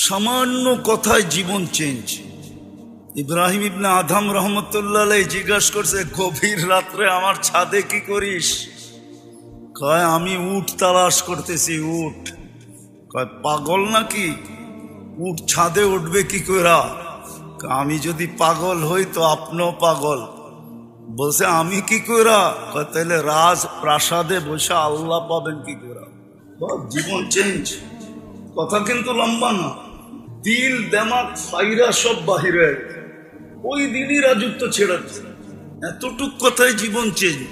সামান্য কথায় জীবন চেঞ্জ। ইব্রাহিম ইবনে আদম রহমতুল্লাহ আলাইহি জিজ্ঞাসা করছে, গভীর রাত্রে আমার ছাদে কি করিস? কয়, আমি উট তালাশ করতেছি। উট। কয়, পাগল নাকি? উট ছাদে উঠবে কি কইরা? আমি যদি পাগল হই তো আপনিও পাগল। বলছে, আমি কি কইরা? কয়, তাহলে রাজ প্রাসাদে বসে আল্লাহ পাবেন কি কইরা? জীবন চেঞ্জ। কথা কিন্তু লম্বা না। দিল দেমাগ ফাইরা সব বাহিরে ওই দিনই রাজত্ব ছেড়াচ্ছে। এতটুক কথায় জীবন চেঞ্জ।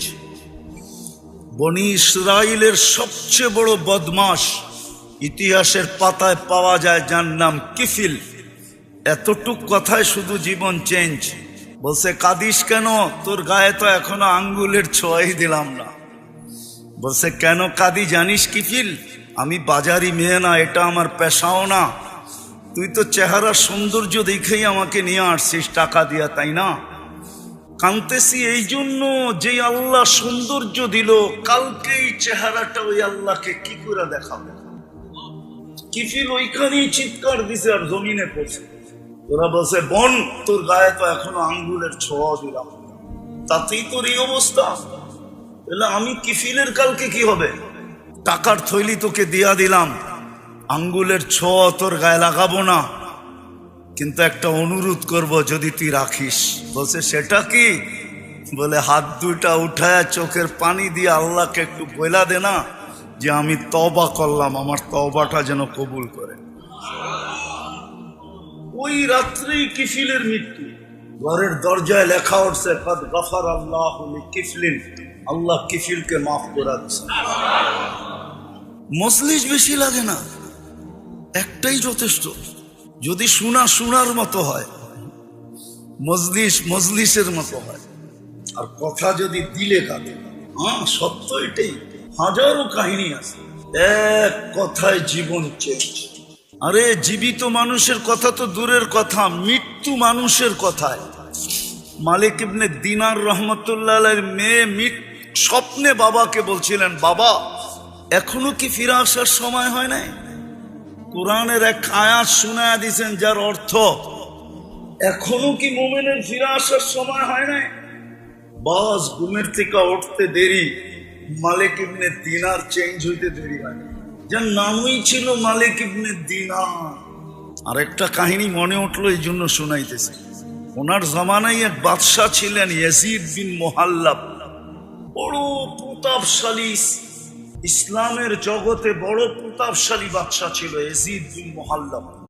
বনি ইসরাইলের সবচেয়ে বড় বদমাশ ইতিহাসের পাতায় পাওয়া যায়, যার নাম কিফিল। এতটুক কথায় শুধু জীবন চেঞ্জ। বলছে, কাঁদিস কেন? তোর গায়ে তো এখনো আঙ্গুলের ছোঁয়াই দিলাম না। বলছে, কেন কাঁদি জানিস কিফিল? আমি বাজারি মেয়ে না, এটা আমার পেশাও না। তুই তো চেহারা সৌন্দর্য দেখেই আমাকে নিয়ে আসছিস টাকা দিয়া, তাই না? কাঁদতেছি এই জন্য যে আল্লাহ সৌন্দর্য দিল, কালকে এই চেহারাটা ওই আল্লাহকে কি করে দেখাবে? কিফিল ওইখানেই চিৎকার দিছে আর জমিনে পড়ছে। ওরা বলছে, বোন, তোর গায়ে তো এখনো আঙ্গুলের ছোঁয়া দিলাম, তাতেই তোর এই অবস্থা। আমি কিফিলের কালকে কি হবে? টাকার থৈলি তোকে দিয়া দিলাম, আঙ্গুলের ছোঁয়া তোর গায়ে লাগাবো না, কিন্তু একটা অনুরোধ করব, যদি তুই রাখিস। বলছে, সেটা কি? বলে, হাত দুইটা উঠায় চোখের পানি দিয়ে আল্লাহকে একটু বইলা দে না যে আমি তওবা করলাম, আমার তওবাটা যেন কবুল করে। ওই রাত্রেই কিফিলের মৃত্যু। ঘরের দরজায় লেখা উঠছে, কাদ গফার আল্লাহু লিকিফলিন, আল্লাহ কিফিলকে মাফ করে দিয়েছে। মজলিস বেশি লাগে না, একটাই যথেষ্ট। যদি শোনার মতো হয়, মজলিসের মতো হয়, আর কথা যদি দিলে কাঁদে। সত্য এটাই। হাজারো কাহিনী আছে, এক কথায় জীবন চেঞ্জ। আরে জীবিত মানুষের কথা তো দূরের কথা, মৃত্যু মানুষের কথায়। মালিক ইবনে দিনার রহমতুল্লাহ আলাইহির মেয়ে স্বপ্নে বাবাকে বলছিলেন, বাবা, এখনো কি ফিরে আসার সময় হয় নাই? কোরআনের এক আয়াত শুনায়া দিয়েছেন, যার অর্থ এখনো কি মুমিনের ফিরে আসার সময় হয় নাই? বাস ঘুমের থেকে উঠতে দেরি, মালিক ইবনে দিনার চেঞ্জ হইতে দেরি হয়, যার নামই ছিল মালিক ইবনে দিনার। আরেকটা কাহিনী মনে উঠলো, এই জন্য শোনাইতেছে। ওনার জমানায় এক বাদশাহ ছিলেন, ইয়াজিদ বিন মুহাল্লাব। বড় প্রতাপশালী, ইসলামের জগতে বড় প্রতাপশালী বাদশাহ ছিল ইয়াজিদ বিন মুহাল্লাব।